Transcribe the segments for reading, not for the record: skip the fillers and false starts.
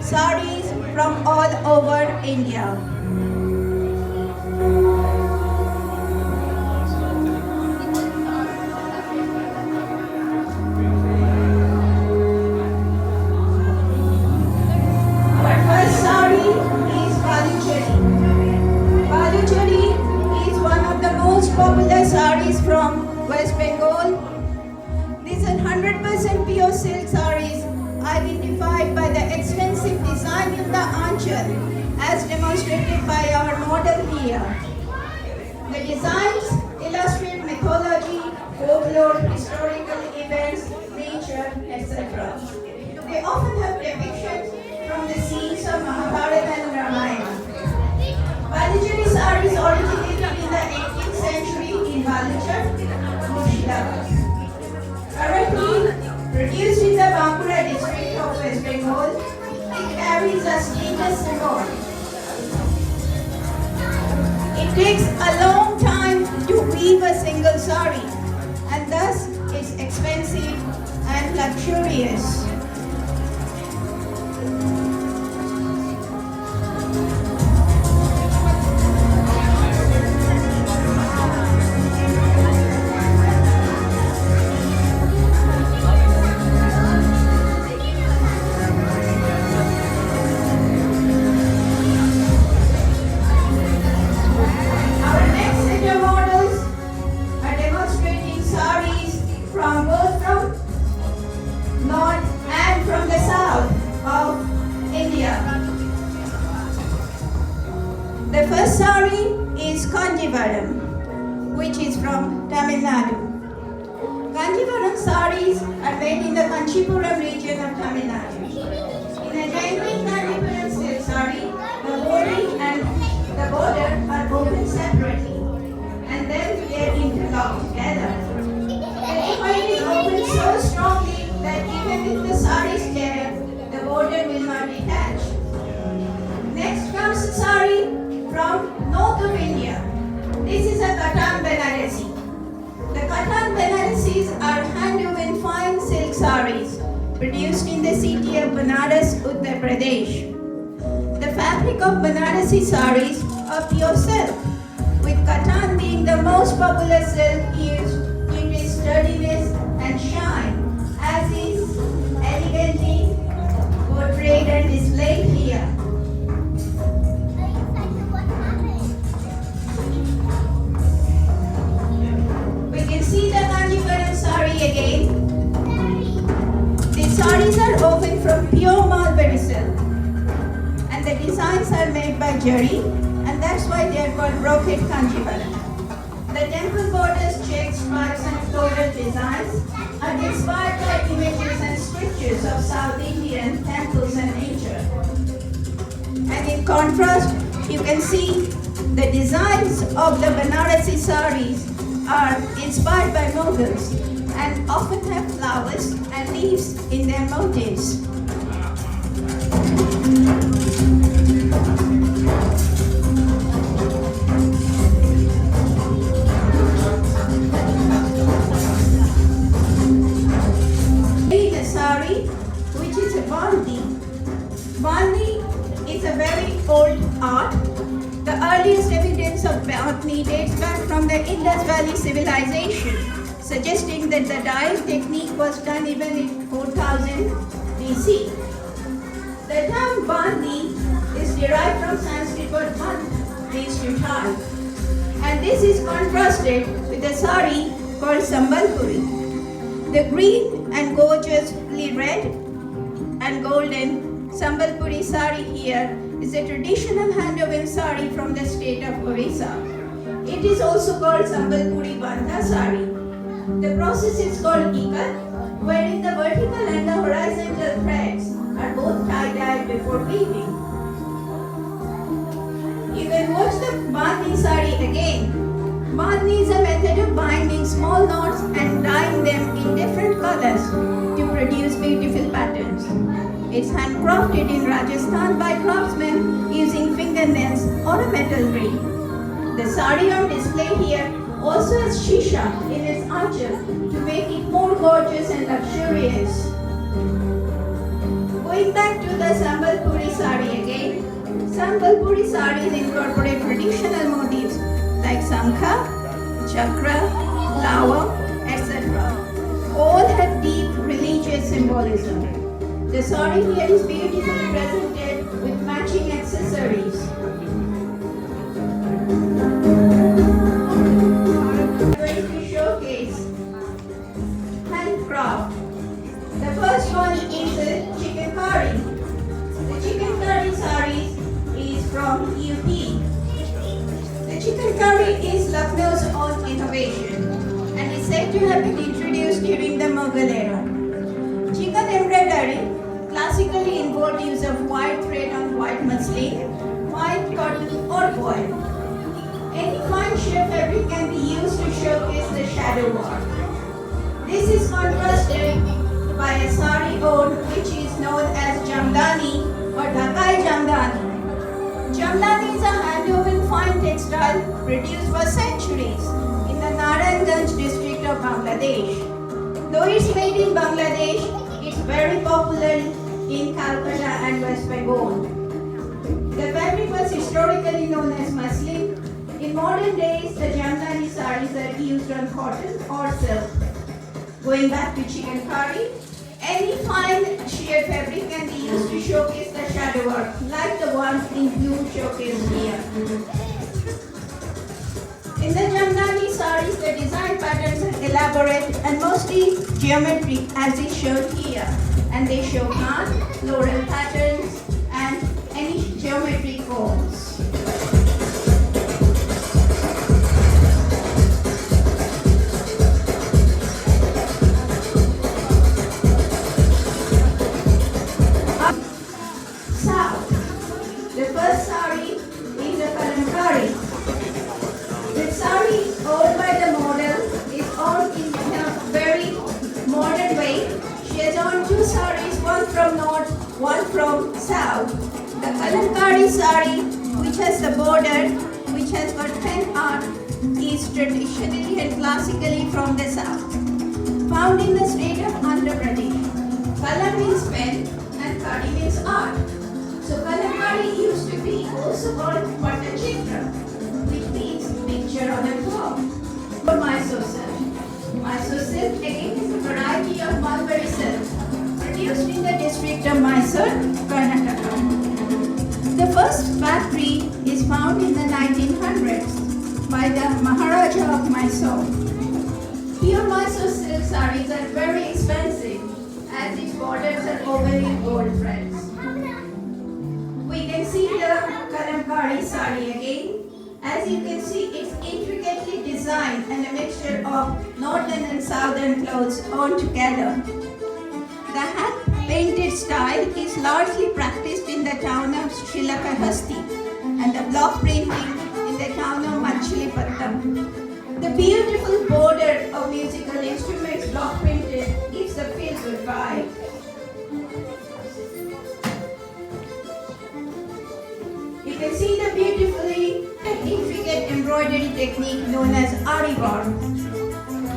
saris from all over India. Our first sari is Baluchori. Baluchori is one of the most popular saris from West Bengal. These are 100% pure silk saris identified by the extensive design in the Ange as demonstrated by our model here. The designs illustrate mythology, folklore, historical events, nature, etc. They often have depictions from the scenes of Mahabharata and Ramayana. Baluchari saris originated in the 18th century in Baluchar, Murshidabad. Currently produced in the Bankura district of West Bengal, it carries a status symbol. It takes a long time to weave a single sari, and thus it's expensive and luxurious. The first sari is Kanjivaram, which is from Tamil Nadu. Kanjivaram saris are made in the Kanchipuram region of Tamil Nadu. In a genuine Kanjivaram silk sari, the body and the border are opened separately, and then they are interlocked together. The divide is opened so strongly that even if the sari is tear, the border will not detach. Next comes sari from north of India. This is a Katan Benarasi. The Katan Benarasis are hand-woven fine silk saris produced in the city of Banaras, Uttar Pradesh. The fabric of Banarasi saris are pure silk, with Katan being the most popular silk used due to its sturdiness and shine, as is elegantly portrayed and displayed here. See the Kanjivaram sari again. These saris are woven from pure mulberry silk, and the designs are made by Jari, and that's why they are called brocade Kanjivaram. The temple borders, checks, stripes, and floral designs are inspired by images and scriptures of South Indian temples and nature. And in contrast, you can see the designs of the Banarasi saris are inspired by Mughals and often have flowers and leaves in their motifs. The sari, which is a bandi. Bandi is a very old art. The earliest evidence of botany dates back from the Indus Valley civilization, suggesting that the dyeing technique was done even in 4000 BC. The term bandi is derived from Sanskrit word band, means to tie. And this is contrasted with the sari called Sambalpuri. The green and gorgeously red and golden Sambalpuri sari here is a traditional hand-woven sari from the state of Orissa. It is also called Sambalpuri Bandha sari. The process is called ikat, wherein the vertical and the horizontal threads are both tie-dyed before weaving. You can watch the bandhi sari again. Bandhi is a method of binding small knots and dyeing them in different colors to produce beautiful patterns. It's handcrafted in Rajasthan by craftsmen using fingernails or a metal ring. The sari on display here also has shisha in its anchal to make it more gorgeous and luxurious. Going back to the Sambalpuri sari again. Sambalpuri saris incorporate traditional motifs like Sankha, Chakra, Lava, etc. All have deep religious symbolism. The sari here is beautifully presented with matching accessories. I'm going to showcase handcraft. The first one is a chicken curry. The chicken curry saris is from UP. The chicken curry is Lucknow's own innovation and is said to have been introduced during the Mughal era. Chicken embroidery classically involved use of white thread on white muslin, white cotton or voile. Any fine sheer fabric can be used to showcase the shadow work. This is contrasted by a sari worn which is known as Jamdani or Dhakai Jamdani. Jamdani is a hand-woven fine textile produced for centuries in the Narayanganj district of Bangladesh. Though it's made in Bangladesh, it's very popular in Calcutta and West Bengal. The fabric was historically known as muslin. In modern days, the Jamdani saris are used on cotton or silk. Going back to chicken curry, any fine sheer fabric can be used to showcase the shadow work, like the one in blue showcased here. In the Jamdani saris, the design patterns are elaborate and mostly geometric as is shown here. And they show plant, floral patterns and any geometric forms. The first sari is a Alankari. The sari owned by the model is owned in a very modern way. She has owned two saris, one from north, one from south. The Alankari sari, which has the border, which has got pen art, is traditionally and classically from the south. Found in the state of Andhra Pradesh. Kala means pen and Kari means art. So Alankari used to be also called Pattachitra, which means picture on a cloth. For Mysore silk. Mysore silk again is a variety of mulberry silk produced in the district of Mysore, Karnataka. The first factory is found in the 1900s by the Maharaja of Mysore. Pure Mysore silk saris are very expensive as its borders are woven in gold threads. We can see the Alankari sari again. As you can see, it's intricately designed and a mixture of northern and southern clothes all together. The hand-painted style is largely practiced in the town of Srilakahasti and the block printing in the town of Machilipattam. The beautiful border of musical instruments block printed gives a feel-good vibe. You can see the beautifully intricate embroidery technique known as Ari work.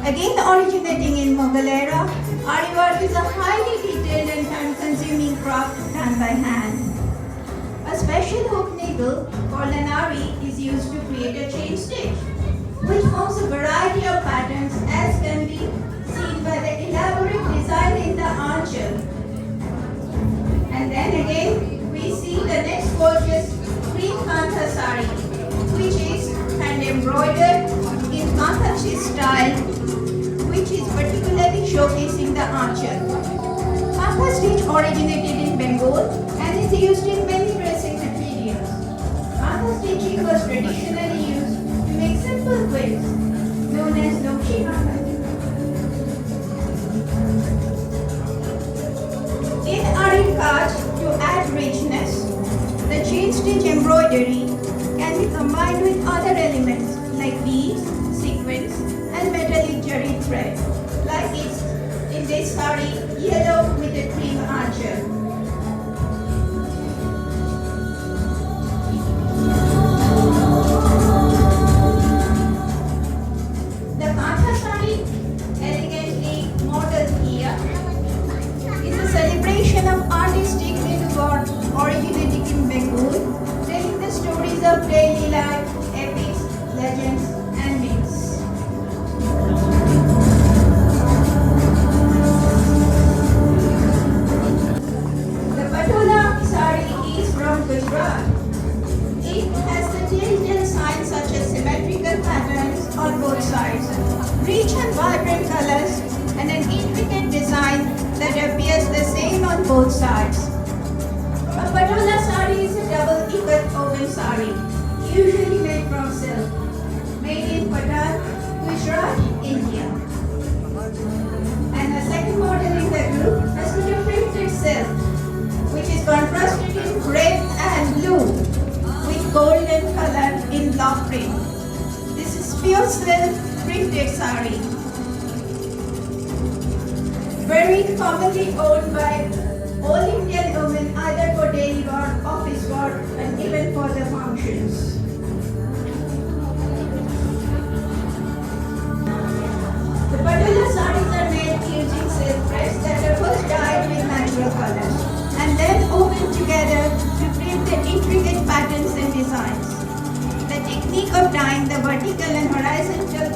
Again originating in Mughal era, Ari work is a highly detailed and time-consuming craft done by hand. A special hook needle called an Ari is used to create a chain stitch, which forms a variety of patterns as can be seen by the elaborate design in the Ange. And then again, we see the next gorgeous green Kantha sari, which is hand embroidered in Kantha style, which is particularly showcasing the archer. Kantha stitch originated in Bengal and is used in many dressing materials. Kantha stitching was traditionally used to make simple quilts, known as Lokshi Kantha. In Ari Kaj, to add richness, the chain stitch embroidery can be combined with other elements like beads, sequins, and metallic jari thread, like it's in this sari, yellow with a cream archer. The Kantha sari, elegantly modeled here, is a celebration of artistic vibrant colors and an intricate design that appears the same on both sides. A patola sari is a double ikat woven sari, usually made from silk, made in Patan, Gujarat, India. And the second model in the group has got a printed silk, which is contrasted in red and blue with golden color in block print. This is pure silk printed sari, very commonly owned by all Indian women either for daily wear, office wear, and even for the functions. The patola saris are made using silk threads that are first dyed with natural colors and then woven together to create the intricate patterns and designs. The technique of dyeing the vertical and horizontal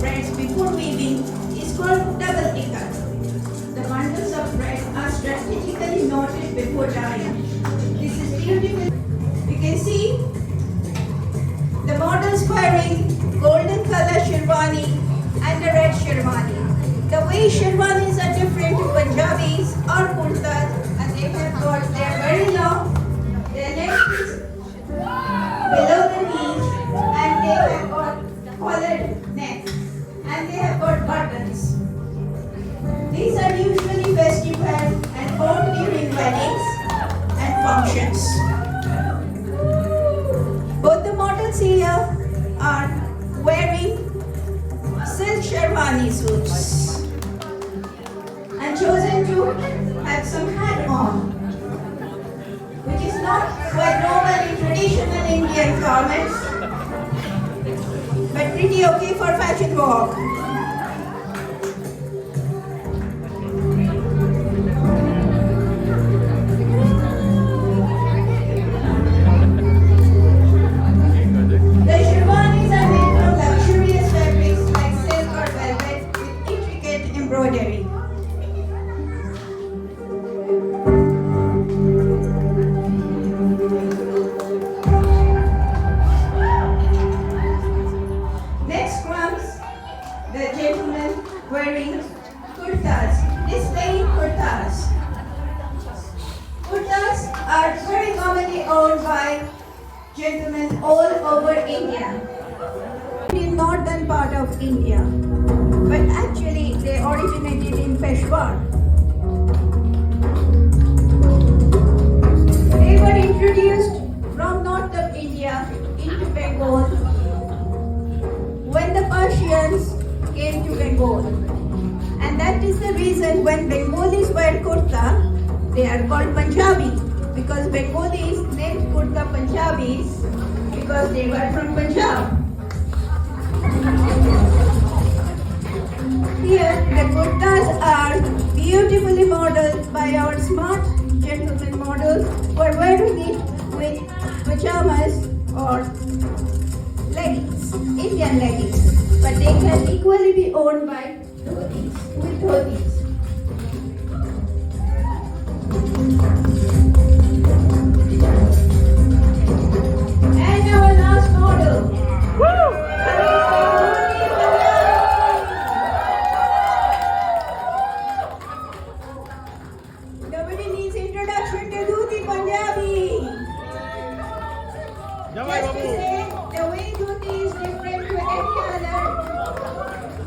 threads before weaving is called double ikat. The bundles of thread are strategically knotted before dyeing. This is beautiful. You can see the models wearing golden color Sherwani and the red Sherwani. The way Sherwanis are different to Panjabis or Kurtas, and they have got, they are very long, their neck is below the knees, and they have got collared neck, and they have got buttons. These are usually festive wear and worn during weddings and functions. Both the models here are wearing silk Sherwani suits and chosen to have some hat on, which is not quite normal in traditional Indian garments, but pretty okay for fashion walk. The Sherwanis are made from luxurious fabrics like silk or velvet with intricate embroidery. Next comes the gentleman wearing kurtas, displaying kurtas. Kurtas are very commonly owned by gentlemen all over India. In northern part of India, but actually they originated in Peshawar. They were introduced from north of India into Bengal when the Persians came to Bengal. And that is the reason when Bengalis wear kurta, they are called Panjabi, because Bengalis named kurta Panjabis because they were from Punjab. Here the kurtas are beautifully modeled by our smart gentlemen models who are wearing it with pajamas or leggings, Indian leggings, but they can equally be worn by dhotis, with dhotis. And our last model. Nobody needs introduction to dhoti Panjabi. Just to say, the way dhoti is different to any other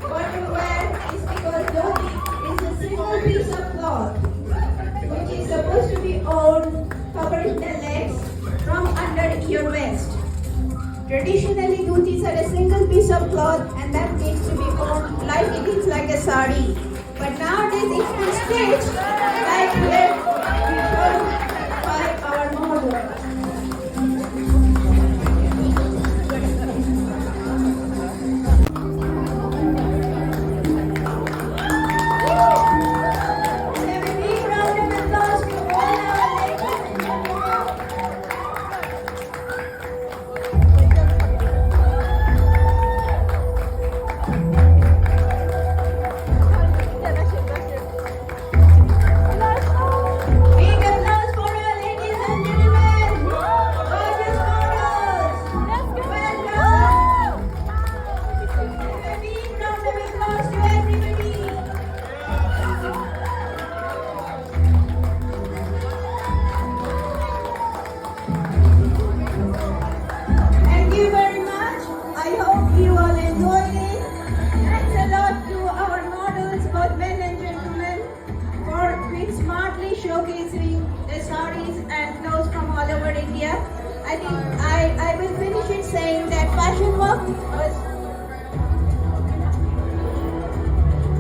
what you wear is because dhoti is a single piece of cloth which is supposed to be worn covering the legs from under your vest. Traditionally, dhotis are a single piece of cloth and that needs to be worn like it is like a sari. But nowadays it is stitched like here shown by our model.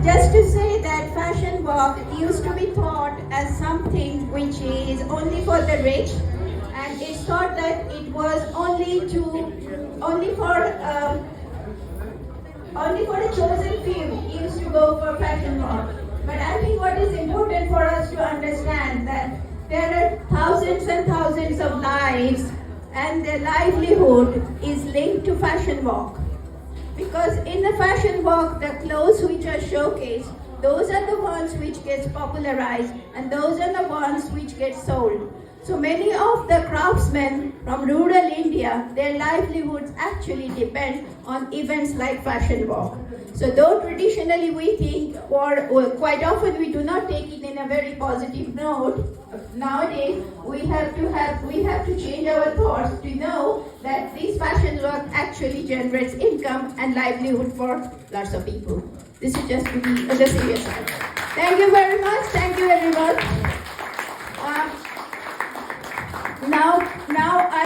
just to say that fashion walk used to be thought as something which is only for the rich, and it's thought that it was only for a chosen few used to go for fashion walk. But I think what is important for us to understand that there are thousands and thousands of lives, and their livelihood is linked to fashion walk. Because in the fashion walk, the clothes which are showcased, those are the ones which gets popularized, and those are the ones which get sold. So many of the craftsmen from rural India, their livelihoods actually depend on events like fashion walk. So though traditionally we think, or quite often we do not take it in a very positive note, nowadays we have to change our thoughts to know that this fashion work actually generates income and livelihood for lots of people. This is just to be on the serious side. Thank you very much. Thank you everyone. Now I